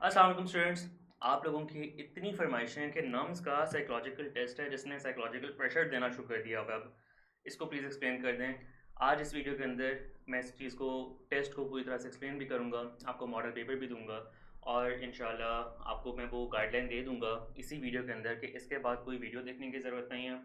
अस्सलाम वालेकुम स्टूडेंट्स। आप लोगों की इतनी फरमाइशें हैं कि नम्स का साइकोलॉजिकल टेस्ट है जिसने साइकोलॉजिकल प्रेशर देना शुरू कर दिया। अब इसको प्लीज़ एक्सप्लेन कर दें। आज इस वीडियो के अंदर मैं इस चीज़ को टेस्ट को पूरी तरह से एक्सप्लेन भी करूँगा, आपको मॉडल पेपर भी दूँगा और इंशाल्लाह आपको मैं वो गाइडलाइन दे दूँगा इसी वीडियो के अंदर कि इसके बाद कोई वीडियो देखने की ज़रूरत नहीं है।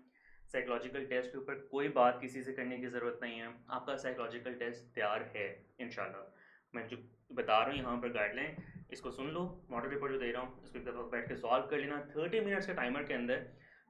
साइकोलॉजिकल टेस्ट के ऊपर कोई बात किसी से करने की ज़रूरत नहीं है। आपका साइकोलॉजिकल टेस्ट तैयार है इंशाल्लाह। मैं जो बता रहा हूँ यहाँ पर गाइडलाइन, इसको सुन लो। मॉडल पेपर जो दे रहा हूँ इसको एक दफ़ा बैठ के सॉल्व कर लेना 30 मिनट्स के टाइमर के अंदर।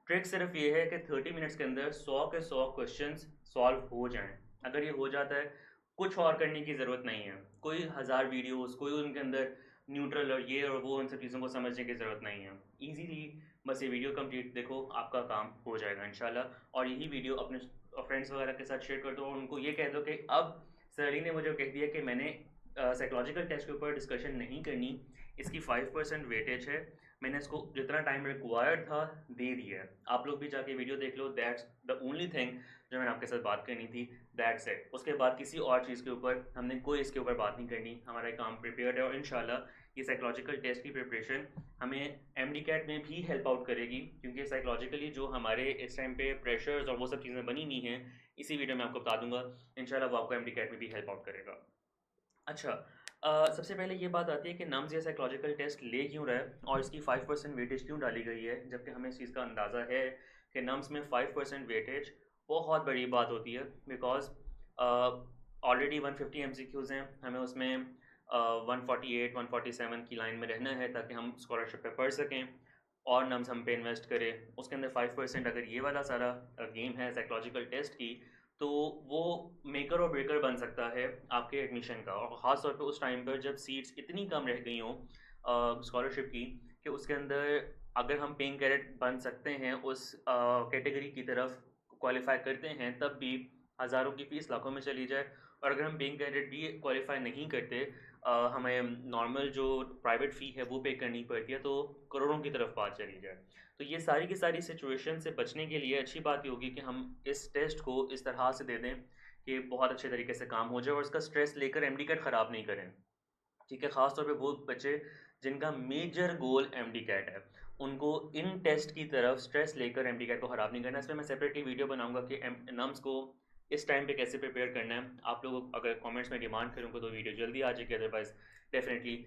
ट्रिक सिर्फ ये है कि 30 मिनट्स के अंदर 100 के 100 क्वेश्चंस सॉल्व हो जाएं। अगर ये हो जाता है, कुछ और करने की ज़रूरत नहीं है। कोई हज़ार वीडियोस, कोई उनके अंदर न्यूट्रल और ये और वो, उन सब चीज़ों को समझने की ज़रूरत नहीं है। ईजीली बस ये वीडियो कंप्लीट देखो, आपका काम हो जाएगा इंशाल्लाह। और यही वीडियो अपने फ्रेंड्स वगैरह के साथ शेयर कर दो और उनको ये कह दो कि अब सर ने मुझे कह दिया कि मैंने साइकोलॉजिकल टेस्ट के ऊपर डिस्कशन नहीं करनी, इसकी 5% वेटेज है, मैंने इसको जितना टाइम रिक्वायर्ड था दे दिया है। आप लोग भी जाके वीडियो देख लो। दैट्स द ओनली थिंग जो मैंने आपके साथ बात करनी थी। That's it. उसके बाद किसी और चीज़ के ऊपर हमने कोई इसके ऊपर बात नहीं करनी। हमारा काम प्रिपेयर्ड है और इंशाल्लाह ये साइकोलॉजिकल टेस्ट की प्रिपरेशन हमें एमडी कैट में भी हेल्प आउट करेगी, क्योंकि साइकोलॉजिकली जो हमारे इस टाइम पे प्रेशर्स और वो सब चीज़ें बनी हुई हैं, इसी वीडियो में आपको बता दूंगा। इंशाल्लाह वो आपको एमडी कैट में भी हेल्प आउट करेगा। अच्छा, सबसे पहले ये बात आती है कि नम्स ये साइकोलॉजिकल टेस्ट ले क्यों रहा है और इसकी 5% वेटेज क्यों डाली गई है, जबकि हमें इस चीज़ का अंदाज़ा है कि नम्स में 5% वेटेज बहुत बड़ी बात होती है। बिकॉज ऑलरेडी 150 MCQs हैं, हमें उसमें 148 147 की लाइन में रहना है ताकि हम स्कॉलरशिप पे पढ़ सकें और नम्स हम पे इन्वेस्ट करें। उसके अंदर 5% अगर ये वाला सारा गेम है साइकोलॉजिकल टेस्ट की, तो वो मेकर और ब्रेकर बन सकता है आपके एडमिशन का। और ख़ास तौर पे उस टाइम पर जब सीट्स इतनी कम रह गई हों स्कॉलरशिप की, कि उसके अंदर अगर हम पेइंग कैडेट बन सकते हैं, उस कैटेगरी की तरफ क्वालिफाई करते हैं, तब भी हज़ारों की फ़ीस लाखों में चली जाए। और अगर हम पेइंग कैडेट भी क्वालिफाई नहीं करते, हमें नॉर्मल जो प्राइवेट फ़ी है वो पे करनी पड़ती है, तो करोड़ों की तरफ बात चली जाए। तो ये सारी की सारी सिचुएशन से बचने के लिए अच्छी बात ये होगी कि हम इस टेस्ट को इस तरह से दे दें कि बहुत अच्छे तरीके से काम हो जाए और इसका स्ट्रेस लेकर एमडी कैट ख़राब नहीं करें। ठीक है, ख़ास तौर पे वो बच्चे जिनका मेजर गोल एमडी कैट है, उनको इन टेस्ट की तरफ स्ट्रेस लेकर एमडी कैट को ख़राब नहीं करना। इसमें मैं सेपरेटली वीडियो बनाऊंगा कि नम्स को इस टाइम पे कैसे प्रिपेयर करना है। आप लोग अगर कमेंट्स में डिमांड करेंगे तो वीडियो जल्दी आ जाएगी, अदरवाइज़ डेफिनेटली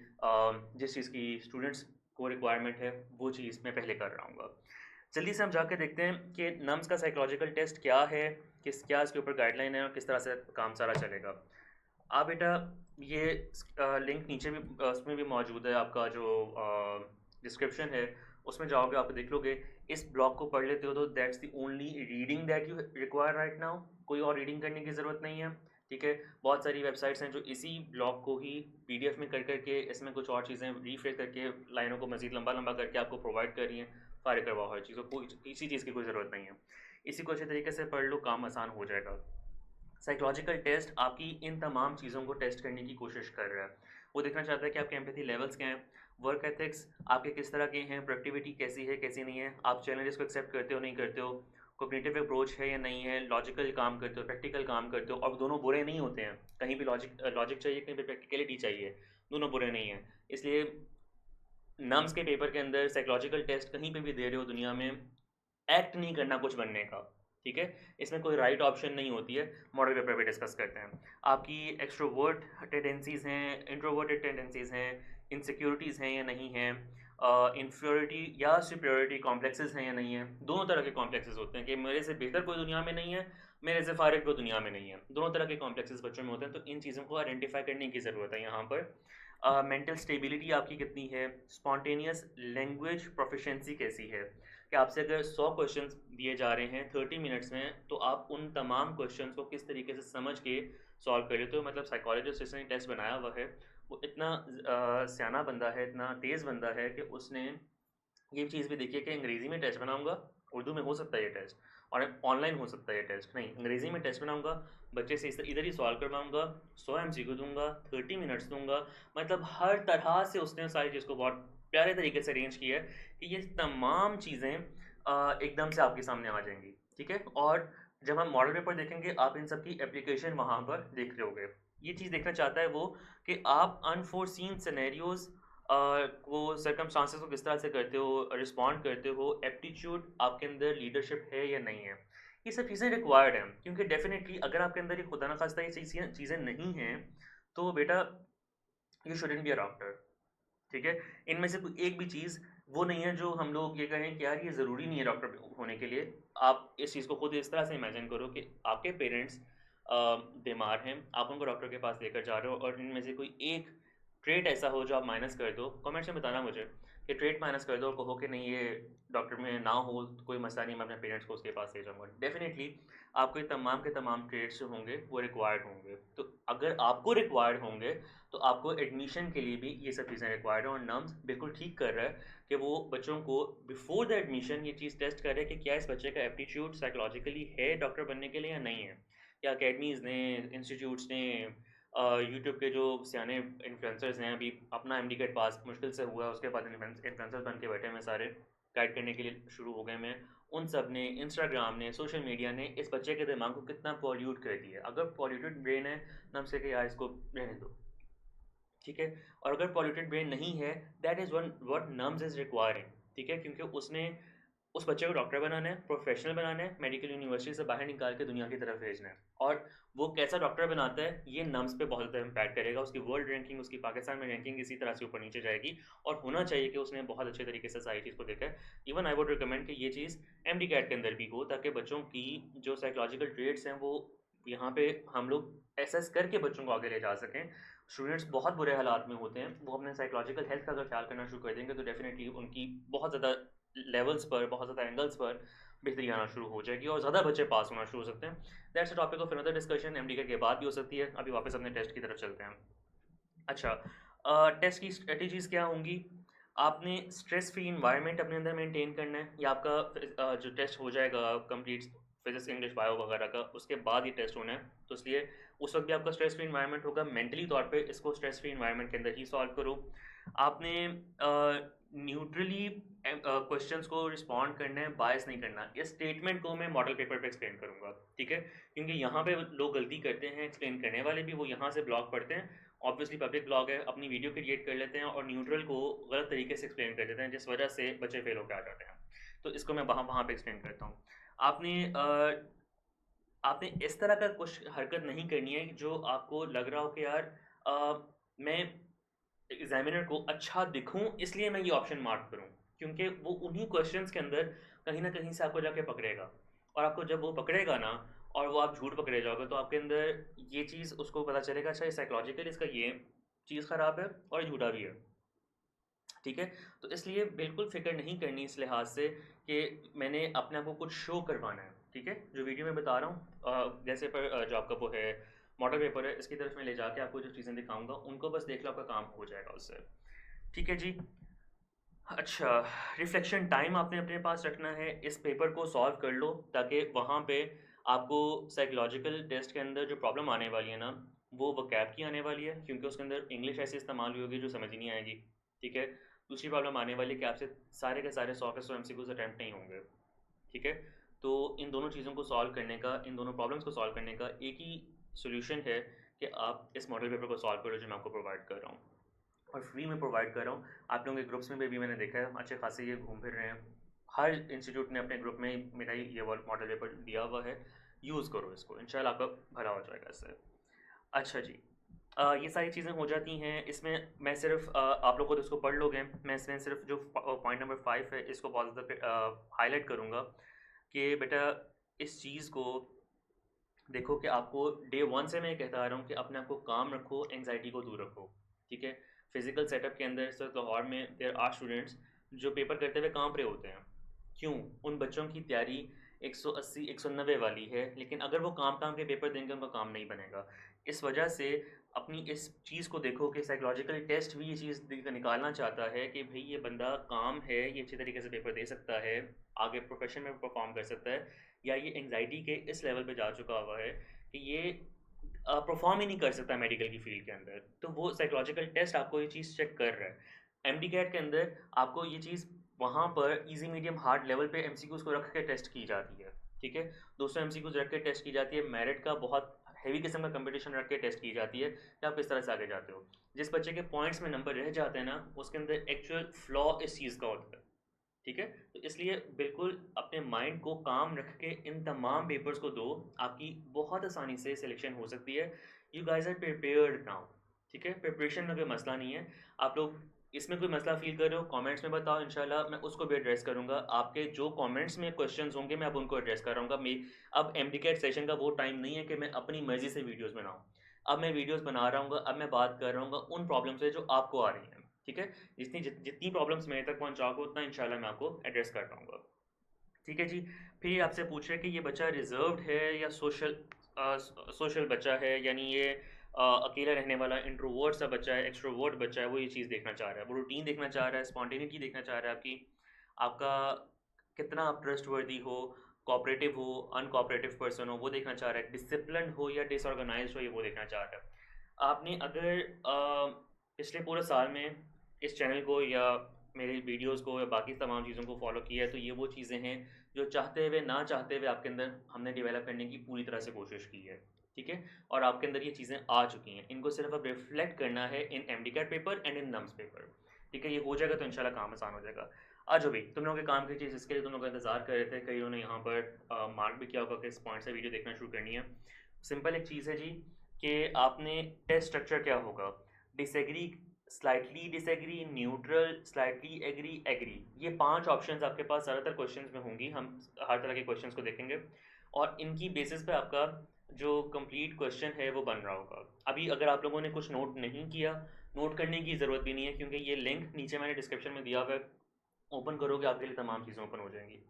जिस चीज़ की स्टूडेंट्स को रिक्वायरमेंट है वो चीज़ मैं पहले कर रहा हूँ। जल्दी से हम जाके देखते हैं कि नम्स का साइकोलॉजिकल टेस्ट क्या है, क्या इसके ऊपर गाइडलाइन है और किस तरह से काम सारा चलेगा। आप बेटा ये लिंक नीचे भी उसमें भी मौजूद है, आपका जो डिस्क्रिप्शन है उसमें जाओगे आप देख लोगे। इस ब्लॉग को पढ़ लेते हो तो that's the only reading that you require right now. कोई और रीडिंग करने की ज़रूरत नहीं है। ठीक है, बहुत सारी वेबसाइट्स हैं जो इसी ब्लॉग को ही पीडीएफ में कर करके इसमें कुछ और चीज़ें रीफ्रेश करके लाइनों को मज़ीद लंबा लंबा करके आपको प्रोवाइड कर रही हैं। फारिग करवाओ हर चीज़ को, कोई किसी चीज़ की कोई ज़रूरत नहीं है। इसी को अच्छे तरीके से पढ़ लो, काम आसान हो जाएगा। साइकोलॉजिकल टेस्ट आपकी इन तमाम चीज़ों को टेस्ट करने की कोशिश कर रहा है। वो देखना चाहता है कि आपके एम्पैथी लेवल्स क्या हैं, वर्क एथिक्स आपके किस तरह के हैं, प्रोडक्टिविटी कैसी है कैसी नहीं है, आप चैलेंजेस को एक्सेप्ट करते हो नहीं करते हो, कोग्निटिव अप्रोच है या नहीं है, लॉजिकल काम करते हो, प्रैक्टिकल काम करते हो। और दोनों बुरे नहीं होते हैं, कहीं भी लॉजिक चाहिए, कहीं पर प्रैक्टिकलिटी चाहिए, दोनों बुरे नहीं हैं। इसलिए नम्स के पेपर के अंदर साइकोलॉजिकल टेस्ट कहीं पे भी दे रहे हो दुनिया में, एक्ट नहीं करना कुछ बनने का। ठीक है, इसमें कोई राइट ऑप्शन नहीं होती है। मॉडल पेपर पे डिस्कस करते हैं। आपकी एक्सट्रोवर्ट टेंडेंसीज़ हैं, इंट्रोवर्टेड टेंडेंसीज़ हैं, इनसिक्योरिटीज़ हैं या नहीं हैं, इन्फ्योरिटी या सुपेरियोरिटी कॉम्प्लेक्सेस हैं या नहीं है। दोनों तरह के कॉम्प्लेक्सेस होते हैं कि मेरे से बेहतर कोई दुनिया में नहीं है, मेरे से फारिग कोई दुनिया में नहीं है। दोनों तरह के कॉम्प्लेक्सेस बच्चों में होते हैं, तो इन चीज़ों को आइडेंटिफाई करने की ज़रूरत है यहाँ पर। मेंटल स्टेबिलिटी आपकी कितनी है, स्पॉन्टेनियस लैंग्वेज प्रोफिशिएंसी कैसी है, कि आपसे अगर 100 क्वेश्चंस दिए जा रहे हैं 30 मिनट्स में, तो आप उन तमाम क्वेश्चंस को किस तरीके से समझ के सॉल्व कर लेते हो। मतलब साइकोलॉजिस्ट जिसने टेस्ट बनाया हुआ है वो इतना सियाना बंदा है, इतना तेज़ बंदा है कि उसने ये चीज़ भी देखी है कि अंग्रेज़ी में टेस्ट बनाऊंगा, उर्दू में हो सकता है ये टेस्ट, और ऑनलाइन हो सकता है ये टेस्ट, नहीं अंग्रेज़ी में टेस्ट बनाऊंगा, बच्चे से इधर ही सॉल्व करवाऊंगा, 100 MCQ दूंगा, 30 मिनट्स दूंगा। मतलब हर तरह से उसने सारी चीज़ को बहुत प्यारे तरीके से अरेंज किया है कि ये तमाम चीज़ें एकदम से आपके सामने आ जाएंगी। ठीक है, और जब हम मॉडल पेपर देखेंगे आप इन सब की एप्लीकेशन वहाँ पर देख रहे होगे। ये चीज़ देखना चाहता है वो कि आप अनफोर्सीन सिनेरियोज वो सर्कमस्टांसेस को किस तरह से करते हो, रिस्पॉन्ड करते हो, एप्टीट्यूड आपके अंदर लीडरशिप है या नहीं है, ये सब चीज़ें रिक्वायर्ड हैं। क्योंकि डेफिनेटली अगर आपके अंदर ये खुदा ना खास्ता ये चीज़ें नहीं हैं, तो बेटा you shouldn't be a doctor. ठीक है, इनमें से कोई एक भी चीज़ वो नहीं है जो हम लोग ये कहें कि यार ये ज़रूरी नहीं है डॉक्टर होने के लिए। आप इस चीज़ को खुद इस तरह से इमेजिन करो कि आपके पेरेंट्स बीमार हैं, आप उनको डॉक्टर के पास लेकर जा रहे हो और इनमें से कोई एक ट्रेट ऐसा हो जो आप माइनस कर दो। कमेंट्स में बताना मुझे कि ट्रेट माइनस कर दो और कहो कि नहीं ये डॉक्टर में ना हो तो कोई मसला नहीं, मैं अपने पेरेंट्स को उसके पास ले जाऊँगा। डेफिनेटली आपको ये तमाम के तमाम ट्रेड्स जो होंगे वो रिक्वायर्ड होंगे। तो अगर आपको रिक्वायर्ड होंगे तो आपको एडमिशन के लिए भी ये सब चीज़ें रिक्वायर्ड हैं। और नम्स बिल्कुल ठीक कर रहा है कि वो बच्चों को बिफोर द एडमिशन ये चीज़ टेस्ट कर रहे हैं कि क्या इस बच्चे का एप्टीट्यूड साइकोलॉजिकली है डॉक्टर बनने के लिए या नहीं है। या अकेडमीज़ ने, इंस्टीट्यूट्स ने, यूट्यूब के जो सियाने इन्फ्लुएंसर्स हैं, अभी अपना एमडी पास मुश्किल से हुआ है, उसके बाद इन्फ्लुएंसर्स बन के बैठे हैं सारे, गाइड करने के लिए शुरू हो गए हैं। उन सब ने, इंस्टाग्राम ने, सोशल मीडिया ने इस बच्चे के दिमाग को कितना पॉल्यूट कर दिया। अगर पॉल्यूटेड ब्रेन है नम से कि यार इसको रहने दो, ठीक है। और अगर पॉल्यूटेड ब्रेन नहीं है, that is one what nums is requiring, ठीक है। क्योंकि उसने उस बच्चे को डॉक्टर बनाना है, प्रोफेशनल बनाना है, मेडिकल यूनिवर्सिटी से बाहर निकाल के दुनिया की तरफ भेजना है। और वो कैसा डॉक्टर बनाता है ये नम्स पे बहुत ज़्यादा इम्पैक्ट करेगा। उसकी वर्ल्ड रैंकिंग, उसकी पाकिस्तान में रैंकिंग इसी तरह से ऊपर नीचे जाएगी। और होना चाहिए कि उसने बहुत अच्छे तरीके से सारी चीज़ को देखा है। इवन आई वुड रिकमेंड कि ये चीज़ एमडी कैट के अंदर भी हो, ताकि बच्चों की जो साइकोलॉजिकल ट्रेड्स हैं वो यहाँ पे हम लोग एसेस करके बच्चों को आगे ले जा सकें। स्टूडेंट्स बहुत बुरे हालात में होते हैं, वो अपने साइकोलॉजिकल हेल्थ का अगर ख्याल करना शुरू कर देंगे तो डेफिनेटली उनकी बहुत ज़्यादा लेवल्स पर, बहुत ज़्यादा एंगल्स पर बेहतरी आना शुरू हो जाएगी और ज़्यादा बच्चे पास होना शुरू हो सकते हैं। That's a topic of another discussion, MD के बाद भी हो सकती है। अभी वापस अपने टेस्ट की तरफ चलते हैं। अच्छा, टेस्ट की स्ट्रेटजीज़ क्या होंगी? आपने स्ट्रेस फ्री इन्वायरमेंट अपने अंदर मेंटेन करना है। या आपका जो टेस्ट हो जाएगा कंप्लीट फिजिक्स, इंग्लिश, बायो वगैरह का, उसके बाद ये टेस्ट होना है, तो इसलिए उस वक्त भी आपका स्ट्रेस फ्री इन्वायरमेंट होगा। मेंटली तौर पे इसको स्ट्रेस फ्री इन्वायरमेंट के अंदर ही सॉल्व करो। आपने न्यूट्रली क्वेश्चंस को रिस्पॉन्ड करना है, बायस नहीं करना। इस स्टेटमेंट को मैं मॉडल पेपर पे एक्सप्लेन करूँगा, ठीक है। क्योंकि यहाँ पे लोग गलती करते हैं, एक्सप्लेन करने वाले भी, वो यहाँ से ब्लॉग पढ़ते हैं, ऑब्वियसली पब्लिक ब्लॉग है, अपनी वीडियो क्रिएट कर लेते हैं और न्यूट्रल को गलत तरीके से एक्सप्लेन कर देते हैं, जिस वजह से बच्चे फेल होकर आ जाते हैं। तो इसको मैं वहाँ वहाँ पे एक्सप्लेन करता हूँ। आपने आपने इस तरह का कुछ हरकत नहीं करनी है जो आपको लग रहा हो कि यार मैं एग्जामिनर को अच्छा दिखूं इसलिए मैं ये ऑप्शन मार्क करूं। क्योंकि वो उन्हीं क्वेश्चंस के अंदर कहीं ना कहीं से आपको जाके पकड़ेगा। और आपको जब वो पकड़ेगा ना और वो आप झूठ पकड़े जाओगे, तो आपके अंदर ये चीज़ उसको पता चलेगा, अच्छा ये साइकोलॉजिकल इसका ये चीज़ ख़राब है और ये झूठा भी है, ठीक है। तो इसलिए बिल्कुल फ़िक्र नहीं करनी इस लिहाज से कि मैंने अपने आप को कुछ शो करवाना है, ठीक है। जो वीडियो में बता रहा हूँ, जैसे पर जो आपका वो है मॉडल पेपर है, इसकी तरफ मैं ले जाके आपको जो चीज़ें दिखाऊंगा उनको बस देख लो, आपका काम हो जाएगा उससे, ठीक है जी। अच्छा, रिफ्लेक्शन टाइम आपने अपने पास रखना है। इस पेपर को सॉल्व कर लो ताकि वहाँ पे आपको साइकोलॉजिकल टेस्ट के अंदर जो प्रॉब्लम आने वाली है ना, वो वकैब की आने वाली है, क्योंकि उसके अंदर इंग्लिश ऐसी इस्तेमाल हुई होगी जो समझ ही नहीं आएगी, ठीक है। दूसरी प्रॉब्लम आने वाली है कि आपसे सारे के सारे 100 के 100 एमसीक्यूज अटैम्प्ट नहीं होंगे, ठीक है। तो इन दोनों चीज़ों को सॉल्व करने का, इन दोनों प्रॉब्लम्स को सॉल्व करने का एक ही सोल्यूशन है कि आप इस मॉडल पेपर को सॉल्व करो जो मैं आपको प्रोवाइड कर रहा हूँ, और फ्री में प्रोवाइड कर रहा हूँ। आप लोगों के ग्रुप्स में भी मैंने देखा है अच्छे खासे ये घूम फिर रहे हैं। हर इंस्टीट्यूट ने अपने ग्रुप में मेरा ये मॉडल पेपर दिया हुआ है, यूज़ करो इसको, इंशाल्लाह आपका भला हो जाएगा इससे। अच्छा जी, ये सारी चीज़ें हो जाती हैं। इसमें मैं सिर्फ आप लोग खुद इसको पढ़ लोगे, मैं इसमें सिर्फ जो पॉइंट नंबर 5 है इसको बहुत ज़्यादा हाईलाइट करूँगा कि बेटा इस चीज़ को देखो कि आपको डे वन से मैं कहता आ रहा हूँ कि अपने आप को काम रखो, एंग्जाइटी को दूर रखो, ठीक है। फिजिकल सेटअप के अंदर इस वक्त लाहौर में देयर आर स्टूडेंट्स जो पेपर करते हुए कांप रहे होते हैं। क्यों? उन बच्चों की तैयारी 180 190 वाली है, लेकिन अगर वो काम काम के पेपर देंगे उनका काम नहीं बनेगा। इस वजह से अपनी इस चीज़ को देखो कि साइकोलॉजिकल टेस्ट भी ये चीज़ निकालना चाहता है कि भाई ये बंदा काम है, ये अच्छे तरीके से पेपर दे सकता है, आगे प्रोफेशन में परफॉर्म कर सकता है, या ये एंग्जाइटी के इस लेवल पे जा चुका हुआ है कि ये परफॉर्म ही नहीं कर सकता मेडिकल की फील्ड के अंदर। तो वो साइकोलॉजिकल टेस्ट आपको ये चीज़ चेक कर रहा है। एमडी कैट के अंदर आपको ये चीज़ वहाँ पर इजी मीडियम हार्ड लेवल पे एमसीक्यूज़ को रख के टेस्ट की जाती है, ठीक है। 200 एमसीक्यूज़ रख के टेस्ट की जाती है। मेरिट का बहुत हैवी किस्म का कंपटीशन रख के टेस्ट की जाती है कि आप किस तरह से आगे जाते हो। जिस बच्चे के पॉइंट्स में नंबर रह जाते हैं ना, उसके अंदर एक्चुअल फ्लॉ इस चीज़ का होता है, ठीक है? तो इसलिए बिल्कुल अपने माइंड को काम रख के इन तमाम पेपर्स को दो, आपकी बहुत आसानी से सिलेक्शन हो सकती है। You guys are prepared now, ठीक है? प्रिपरेशन में कोई मसला नहीं है। आप लोग इसमें कोई मसला फ़ील कर रहे हो, कमेंट्स में बताओ, इंशाल्लाह मैं उसको भी एड्रेस करूँगा। आपके जो कमेंट्स में क्वेश्चंस होंगे मैं अब उनको एड्रेस कराऊँगा। अब एमडीकैट सेशन का वो टाइम नहीं है कि मैं अपनी मर्ज़ी से वीडियोज़ बनाऊँ। अब मैं वीडियोज़ बना रहा हूँ, अब मैं बात कर रहा हूँ उन प्रॉब्लम से जो आपको आ रही हैं, ठीक है? जितनी प्रॉब्लम्स मेरे तक पहुँचाओगे उतना इंशाल्लाह मैं आपको एड्रेस कर पाऊँगा। ठीक है जी। फिर ये आपसे पूछ रहे हैं कि ये बच्चा रिजर्व्ड है या सोशल बच्चा है, यानी ये अकेला रहने वाला इंट्रोवर्ट सा बच्चा है, एक्सट्रोवर्ट बच्चा है, वो ये चीज़ देखना चाह रहा है, वो रूटीन देखना चाह रहा है, स्पॉन्टेनिटी देखना चाह रहा है आपकी, आपका कितना आप ट्रस्टवर्दी हो, कोऑपरेटिव हो, अनकोऑपरेटिव पर्सन हो, वो देखना चाह रहा है, डिसिप्लिन हो या डिसऑर्गेनाइज्ड हो, ये वो देखना चाह रहा है। आपने अगर पिछले पूरे साल में इस चैनल को या मेरी वीडियोस को या बाकी तमाम चीज़ों को फॉलो किया है, तो ये वो चीज़ें हैं जो चाहते हुए ना चाहते हुए आपके अंदर हमने डेवलप करने की पूरी तरह से कोशिश की है, ठीक है? और आपके अंदर ये चीज़ें आ चुकी हैं, इनको सिर्फ अब रिफ्लेक्ट करना है in MDCAT paper and in NUMS paper, ठीक है? ये हो जाएगा तो इंशाल्लाह काम आसान हो जाएगा। आ जाओ भाई, तुम लोगों के काम की चीज़ इसके लिए तुम लोग का इंतजार कर रहे थे, कई लोगों ने यहाँ पर मार्क भी किया होगा कि इस पॉइंट से वीडियो देखना शुरू करनी है। सिंपल एक चीज़ है जी कि आपने टेस्ट स्ट्रक्चर क्या होगा, disagree, slightly disagree, neutral, slightly agree, agree, ये 5 ऑप्शंस आपके पास ज़्यादातर क्वेश्चंस में होंगी। हम हर तरह के क्वेश्चंस को देखेंगे और इनकी बेसिस पे आपका जो कंप्लीट क्वेश्चन है वो बन रहा होगा। अभी अगर आप लोगों ने कुछ नोट नहीं किया, नोट करने की ज़रूरत भी नहीं है, क्योंकि ये लिंक नीचे मैंने डिस्क्रिप्शन में दिया हुआ है, ओपन करोगे आपके लिए तमाम चीज़ें ओपन हो जाएंगी।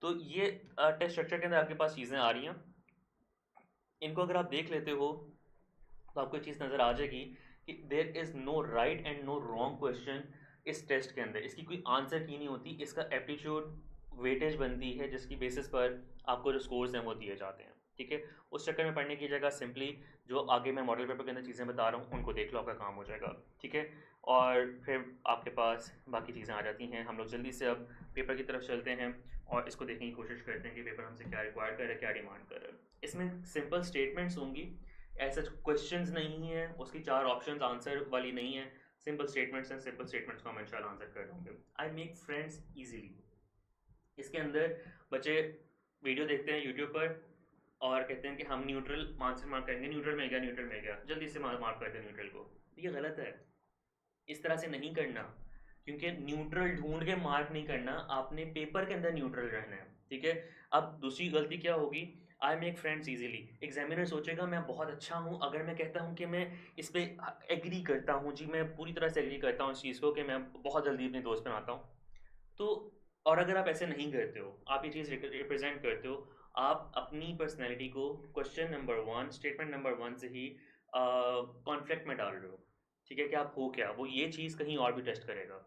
तो ये टेस्ट स्ट्रक्चर के अंदर आपके पास चीज़ें आ रही हैं, इनको अगर आप देख लेते हो तो आपको एक चीज़ नज़र आ जाएगी कि there is no right and no wrong question इस टेस्ट के अंदर। इसकी कोई आंसर की नहीं होती, इसका एप्टीट्यूड वेटेज बनती है जिसकी बेसिस पर आपको जो स्कोर्स हैं वो दिए जाते हैं, ठीक है? उस चक्कर में पढ़ने की जगह सिंपली जो आगे मैं मॉडल पेपर के अंदर चीज़ें बता रहा हूँ उनको देख लो, आपका काम हो जाएगा, ठीक है? और फिर आपके पास बाकी चीज़ें आ जाती हैं। हम लोग जल्दी से अब पेपर की तरफ चलते हैं और इसको देखने की कोशिश करते हैं कि पेपर हमसे क्या रिक्वायर कर रहा है, क्या डिमांड कर रहा है। इसमें सिंपल स्टेटमेंट्स होंगी, ऐसा क्वेश्चंस नहीं है, उसकी 4 ऑप्शंस आंसर वाली नहीं है, सिंपल स्टेटमेंट्स हैं। सिंपल स्टेटमेंट्स को हम इंशाल्लाह आंसर कर दूँगे। आई मेक फ्रेंड्स ईजिली, इसके अंदर बच्चे वीडियो देखते हैं यूट्यूब पर और कहते हैं कि हम न्यूट्रल आंसर मार्क करेंगे, न्यूट्रल मिल गया, न्यूट्रल मिल गया, जल्दी से मार्क कर दें न्यूट्रल को। ये गलत है, इस तरह से नहीं करना, क्योंकि न्यूट्रल ढूंढ के मार्क नहीं करना, आपने पेपर के अंदर न्यूट्रल रहना है, ठीक है? अब दूसरी गलती क्या होगी, आई मेक फ्रेंड्स ईजिली, एग्जामिनर सोचेगा मैं बहुत अच्छा हूँ अगर मैं कहता हूँ कि मैं इस पर एग्री करता हूँ जी, मैं पूरी तरह से एग्री करता हूँ इस चीज़ को कि मैं बहुत जल्दी अपने दोस्त बनाता हूँ। तो और अगर आप ऐसे नहीं करते हो, आप ये चीज़ रिप्रेजेंट करते हो, आप अपनी पर्सनैलिटी को क्वेश्चन नंबर 1, स्टेटमेंट नंबर 1 से ही कॉन्फ्लिक्ट में डाल रहे हो, ठीक है? कि आप हो क्या, वो ये चीज़ कहीं और भी टेस्ट करेगा,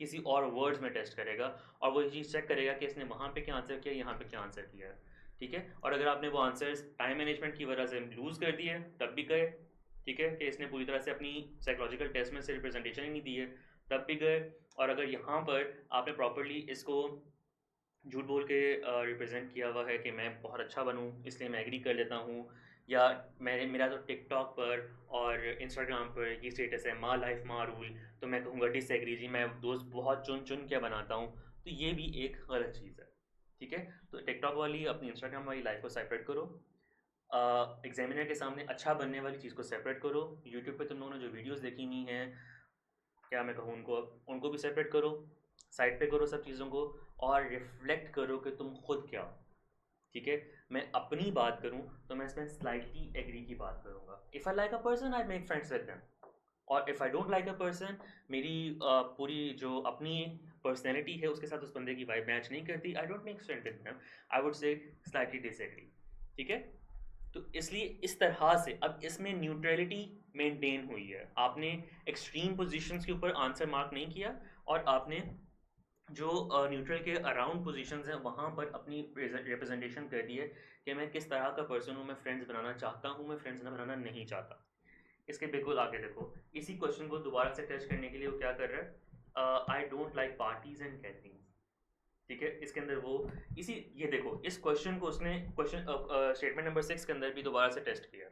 किसी और वर्ड्स में टेस्ट करेगा और वो ये चीज़ चेक करेगा कि इसने वहाँ पे क्या आंसर किया, यहाँ पे क्या आंसर किया है, ठीक है? और अगर आपने वो आंसर्स टाइम मैनेजमेंट की वजह से लूज़ कर दिए तब भी गए, ठीक है? कि इसने पूरी तरह से अपनी साइकोलॉजिकल टेस्ट में से रिप्रेजेंटेशन ही नहीं दी है, तब भी गए। और अगर यहाँ पर आपने प्रॉपर्ली इसको झूठ बोल के रिप्रेजेंट किया हुआ है कि मैं बहुत अच्छा बनूँ इसलिए मैं एग्री कर लेता हूँ, या मैंने मेरा तो टिकटॉक पर और इंस्टाग्राम पर ये स्टेटस है माँ लाइफ माँ रूल, तो मैं कहूँगा डिसएग्री जी, मैं दोस्त बहुत चुन चुन के बनाता हूँ, तो ये भी एक गलत चीज़ है, ठीक है? तो टिकटॉक वाली अपनी इंस्टाग्राम वाली लाइफ को सेपरेट करो, एग्जामिनर के सामने अच्छा बनने वाली चीज़ को सेपरेट करो, यूट्यूब पे तुम लोगों ने जो वीडियोस देखी हुई हैं, क्या मैं कहूँ उनको, उनको भी सेपरेट करो, साइड पे करो सब चीज़ों को और रिफ्लेक्ट करो कि तुम खुद क्या हो, ठीक है? मैं अपनी बात करूँ तो मैं इसमें स्लाइटली एग्री की बात करूँगा। If I like a person I make friends with them, और if I don't like a person, मेरी पूरी जो अपनी पर्सनैलिटी है उसके साथ उस बंदे की वाइब मैच नहीं करती, I don't make friend with them, I would say slightly disagree, ठीक है? तो इसलिए इस तरह से अब इसमें न्यूट्रलिटी मेंटेन हुई है, आपने एक्सट्रीम पोजीशंस के ऊपर आंसर मार्क नहीं किया और आपने जो न्यूट्रल के अराउंड पोजीशंस हैं वहाँ पर अपनी रिप्रेजेंटेशन कर दी है कि मैं किस तरह का पर्सन हूँ, मैं फ्रेंड्स बनाना चाहता हूँ, मैं फ्रेंड्स बनाना नहीं चाहता। इसके बिल्कुल आगे देखो, इसी क्वेश्चन को दोबारा से टेस्ट करने के लिए वो क्या कर रहा है, आई don't like parties and gatherings, ठीक है? इसके अंदर वो इसी ये देखो, इस क्वेश्चन को उसने क्वेश्चन स्टेटमेंट नंबर 6 के अंदर भी दोबारा से टेस्ट किया,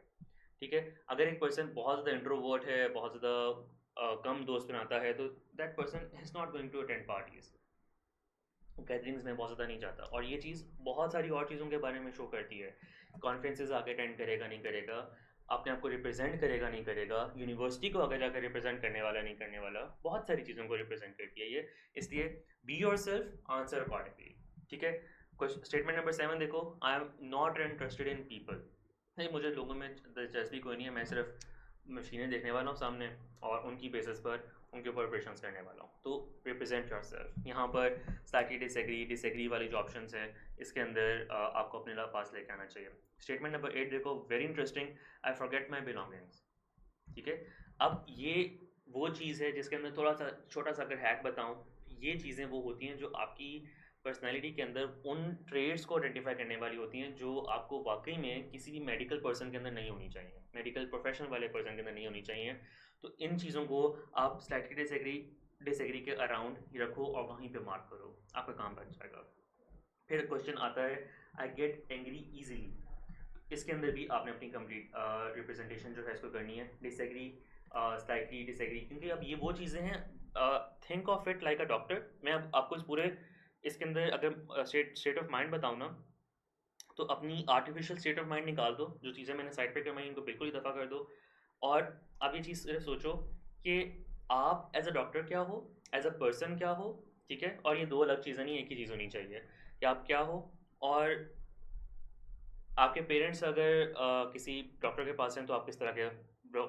ठीक है। अगर एक पर्सन बहुत ज़्यादा इंट्रोवर्ट है, बहुत ज़्यादा कम दोस्त बनाता है, तो that person is not going to attend parties, gatherings में बहुत ज़्यादा नहीं जाता। और ये चीज़ बहुत सारी और चीज़ों के बारे में शो करती है। कॉन्फ्रेंसेज आके अटेंड करेगा नहीं करेगा, अपने आप को रिप्रेजेंट करेगा नहीं करेगा, यूनिवर्सिटी को आगे जाकर रिप्रेजेंट करने वाला नहीं करने वाला, बहुत सारी चीज़ों को रिप्रेजेंट करती है ये। इसलिए be your self, answer accordingly. ठीक है। स्टेटमेंट नंबर 7 देखो, I am not interested in people. नहीं, मुझे लोगों में दिलचस्पी कोई नहीं है, मैं सिर्फ मशीनें देखने वाला हूँ सामने और उनकी बेसिस पर उनके ऊपर ऑपरेशन करने वाला हूँ। तो रिप्रेजेंट योर सेल्फ। यहाँ पर स्लाइटली डिसएग्री, डिसएग्री वाली जो ऑप्शन है इसके अंदर आपको अपने पास लेके आना चाहिए। स्टेटमेंट नंबर 8 देखो, very interesting, I forget my belongings. ठीक है। अब ये वो चीज़ है जिसके अंदर थोड़ा सा छोटा सा अगर हैक बताऊँ, ये चीज़ें वो होती हैं जो आपकी पर्सनैलिटी के अंदर उन ट्रेड्स को आइडेंटिफाई करने वाली होती हैं जो आपको वाकई में किसी भी मेडिकल पर्सन के अंदर नहीं होनी चाहिए, मेडिकल प्रोफेशन वाले पर्सन के अंदर नहीं होनी चाहिए। तो इन चीज़ों को आप स्लाइटली डिसएग्री डिसएग्री के अराउंड ही रखो और वहीं पे मार्क करो, आपका काम बन जाएगा। फिर क्वेश्चन आता है, आई गेट एंग्री ईजिली। इसके अंदर भी आपने अपनी कंप्लीट रिप्रेजेंटेशन जो है इसको करनी है। डिसएग्री, स्लाइटली डिसएग्री, क्योंकि अब ये वो चीज़ें हैं, think of it like a doctor. मैं अब आपको इस पूरे इसके अंदर अगर स्टेट ऑफ माइंड बताऊँ ना, तो अपनी आर्टिफिशियल स्टेट ऑफ माइंड निकाल दो, जो चीज़ें मैंने साइड पे करवाई इनको बिल्कुल ही दफ़ा कर दो। और अब ये चीज़ सिर्फ सोचो कि आप एज अ डॉक्टर क्या हो, एज अ पर्सन क्या हो। ठीक है। और ये दो अलग चीज़ें नहीं, एक ही चीज़ होनी चाहिए कि आप क्या हो। और आपके पेरेंट्स अगर किसी डॉक्टर के पास हैं तो आप किस तरह के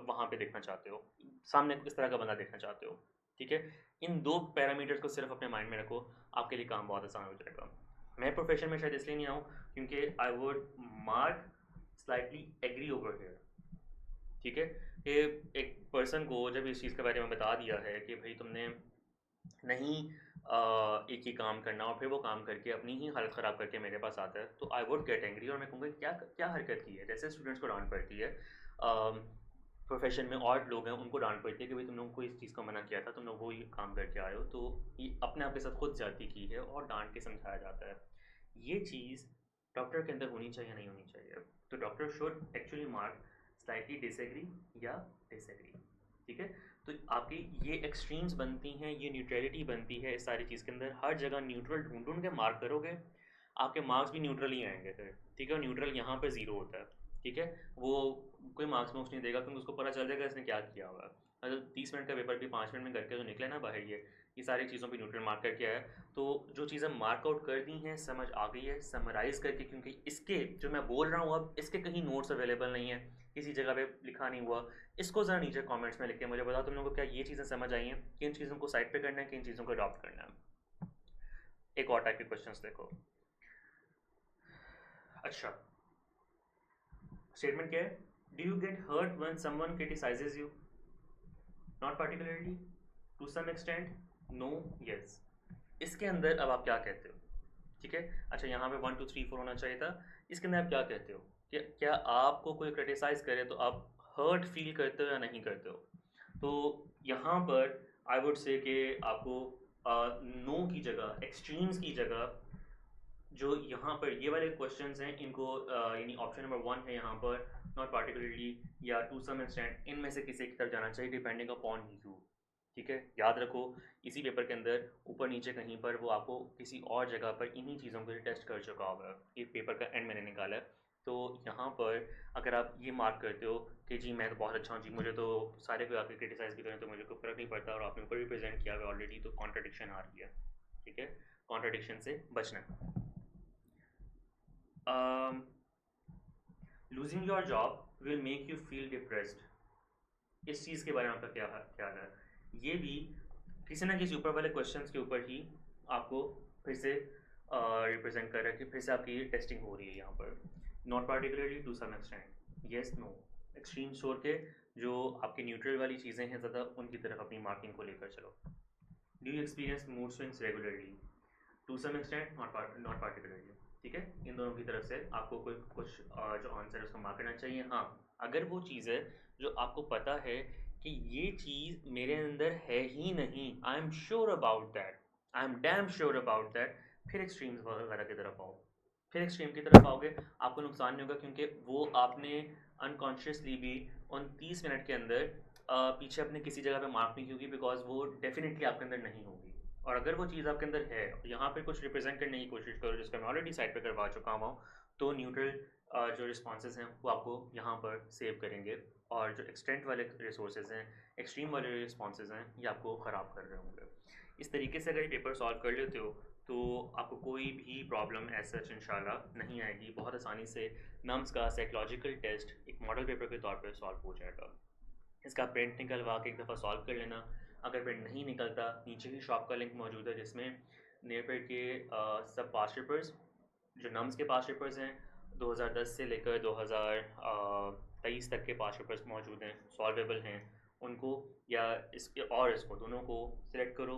वहाँ पे देखना चाहते हो, सामने किस तरह का बंदा देखना चाहते हो। ठीक है। इन दो पैरामीटर्स को सिर्फ अपने माइंड में रखो, आपके लिए काम बहुत आसान हो जाएगा। मैं प्रोफेशन में शायद इसलिए नहीं आऊँ क्योंकि I would mark slightly agree over here. ठीक है। कि एक पर्सन को जब इस चीज़ के बारे में बता दिया है कि भाई तुमने नहीं एक ही काम करना, और फिर वो काम करके अपनी ही हालत ख़राब करके मेरे पास आता है, तो आई वुड गेट एंग्री और मैं कहूँगा क्या क्या हरकत की है। जैसे स्टूडेंट्स को डांट पड़ती है, प्रोफेशन में और लोग हैं उनको डांट पड़ती है कि भाई तुम लोगों को इस चीज़ को मना किया था, तुम लोग वो ही काम करके आए हो। तो ये अपने आप के साथ खुद ज्यादती की है और डांट के समझाया जाता है। ये चीज़ डॉक्टर के अंदर होनी चाहिए नहीं होनी चाहिए। तो doctor should actually mark slightly disagree या डिसएग्री। ठीक है। तो आपकी ये एक्सट्रीम्स बनती हैं, ये न्यूट्रलिटी बनती है इस सारी चीज़ के अंदर। हर जगह न्यूट्रल ढूंढ ढूंढ के मार्क करोगे, आपके मार्क्स भी न्यूट्रल ही आएंगे फिर। ठीक है। न्यूट्रल यहाँ पर ज़ीरो होता है। ठीक है। वो कोई मार्क्स मार्क्स नहीं देगा क्योंकि उसको पता चल जाएगा इसने क्या किया होगा। अगर 30 मिनट का पेपर भी 5 मिनट में करके जो निकले ना बाहर, ये सारी चीज़ों पे न्यूट्रल मार्क करके आया। तो जो चीज़ें मार्कआउट कर दी हैं, समझ आ गई है, समराइज़ करके, क्योंकि इसके जो मैं बोल रहा हूँ अब इसके कहीं नोट्स अवेलेबल नहीं है, किसी जगह पे लिखा नहीं हुआ। इसको ज़रा नीचे कमेंट्स में लिख के मुझे बताओ तुम लोगों को क्या ये चीज़ें समझ आई हैं, किन चीज़ों को साइड पे करना है, किन चीज़ों को अडॉप्ट करना है। एक और टाइप के क्वेश्चंस देखो। अच्छा, स्टेटमेंट क्या है, do you get hurt when someone criticises you? Not particularly, to some extent, no, yes. इसके अंदर अब आप क्या कहते हो? ठीक है। अच्छा, यहाँ पे 1 2 3 4 होना चाहिए था। इसके अंदर आप क्या कहते हो कि क्या आपको कोई क्रिटिसाइज करे तो आप हर्ट फील करते हो या नहीं करते हो? तो यहाँ पर आई वुड से कि आपको नो की जगह, एक्सट्रीम्स की जगह, जो यहाँ पर ये वाले क्वेश्चंस हैं इनको यानी ऑप्शन नंबर 1 है यहाँ पर, नॉट पार्टिकुलरली या टू सम एक्सटेंट, इनमें से किसी की तरफ जाना चाहिए डिपेंडिंग अपॉन यू। ठीक है। याद रखो, इसी पेपर के अंदर ऊपर नीचे कहीं पर वो आपको किसी और जगह पर इन्हीं चीज़ों को टेस्ट कर चुका होगा। ये पेपर का एंड मैंने निकाला है। तो यहाँ पर अगर आप ये मार्क करते हो कि जी मैं तो बहुत अच्छा हूँ जी, मुझे तो सारे कोई आके क्रिटिसाइज़ भी करें तो मुझे कोई फ़र्क नहीं पड़ता, और आपने ऊपर भी प्रेजेंट किया हुआ ऑलरेडी, तो कॉन्ट्राडिक्शन आ रही है। ठीक है। कॉन्ट्राडिक्शन से बचना है। Losing your job will make you feel depressed. इस चीज़ के बारे में आपका क्या ख्याल है? ये भी किसी ना किसी ऊपर वाले क्वेश्चंस के ऊपर ही आपको फिर से रिप्रेजेंट कर रहा है कि फिर से आपकी टेस्टिंग हो रही है यहाँ पर। Not particularly, to some extent, yes, no, extreme छोड़ के जो आपकी न्यूट्रल वाली चीज़ें हैं ज़्यादा उनकी तरफ अपनी मार्किंग को लेकर चलो। Do you experience mood swings regularly? To some extent, not particularly. ठीक है। इन दोनों की तरफ से आपको कोई कुछ जो आंसर है उसको मार्क करना चाहिए। हाँ, अगर वो चीज़ है जो आपको पता है कि ये चीज़ मेरे अंदर है ही नहीं, I am sure about that, I am damn sure about that, फिर एक्सट्रीम्स वगैरह की तरफ आओ। फिर एक्सट्रीम की तरफ आओगे आपको नुकसान नहीं होगा, क्योंकि वो आपने अनकॉन्शियसली भी उन 30 मिनट के अंदर पीछे अपने किसी जगह पे मार्क नहीं होगी, बिकॉज वो डेफिनेटली आपके अंदर नहीं होगी। और अगर वो चीज़ आपके अंदर है, यहाँ पे कुछ रिप्रेजेंट करने की कोशिश करो जिसका मैं ऑलरेडी साइड पे करवा चुका हूँ, तो न्यूट्रल जो रिस्पॉन्सेज हैं वो आपको यहाँ पर सेव करेंगे, और जो एक्सटेंट वाले रिसोर्सेज हैं, एक्सट्रीम वाले रिस्पॉन्सेज हैं, ये आपको ख़राब कर रहे होंगे। इस तरीके से अगर ये पेपर सॉल्व कर लेते हो तो आपको कोई भी प्रॉब्लम एज सच इंशाल्लाह नहीं आएगी। बहुत आसानी से नम्स का साइकोलॉजिकल टेस्ट एक मॉडल पेपर के तौर पर सॉल्व हो जाएगा। इसका प्रिंट निकलवा के एक दफ़ा सॉल्व कर लेना। अगर प्रिंट नहीं निकलता, नीचे ही शॉप का लिंक मौजूद है जिसमें नियर के सब पास पेपर्स, जो नम्स के पास पेपर्स हैं 2010 से लेकर 2023 तक के पास पेपर्स मौजूद हैं, सॉल्वेबल हैं, उनको या इसके और इसको दोनों को सिलेक्ट करो,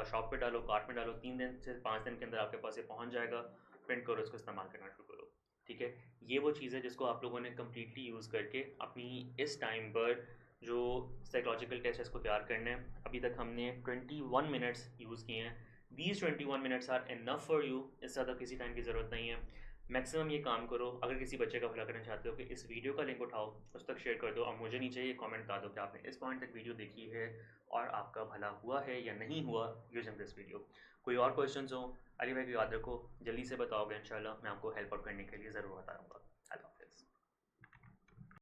शॉप पे डालो, कार्ट में डालो, 3 दिन से 5 दिन के अंदर आपके पास ये पहुंच जाएगा। प्रिंट करो, इसको इस्तेमाल करना शुरू करो। ठीक है, ये वो चीज़ है जिसको आप लोगों ने कम्प्लीटली यूज़ करके अपनी इस टाइम पर जो साइकोलॉजिकल टेस्ट है इसको तैयार करना है। अभी तक हमने 21 मिनट्स यूज़ किए हैं। These 21 minutes are enough for you, इससे ज़्यादा किसी टाइम की ज़रूरत नहीं है। मैक्सिमम ये काम करो। अगर किसी बच्चे का भला करना चाहते हो कि इस वीडियो का लिंक उठाओ, उस तक शेयर कर दो, और मुझे नीचे ये कमेंट बता दो कि आपने इस पॉइंट तक वीडियो देखी है और आपका भला हुआ है या नहीं हुआ यूजिंग दिस वीडियो। कोई और क्वेश्चन हो अली भाई को याद रखो, जल्दी से बताओगे, इंशाल्लाह मैं आपको हेल्प आउट करने के लिए ज़रूर बताऊँगा।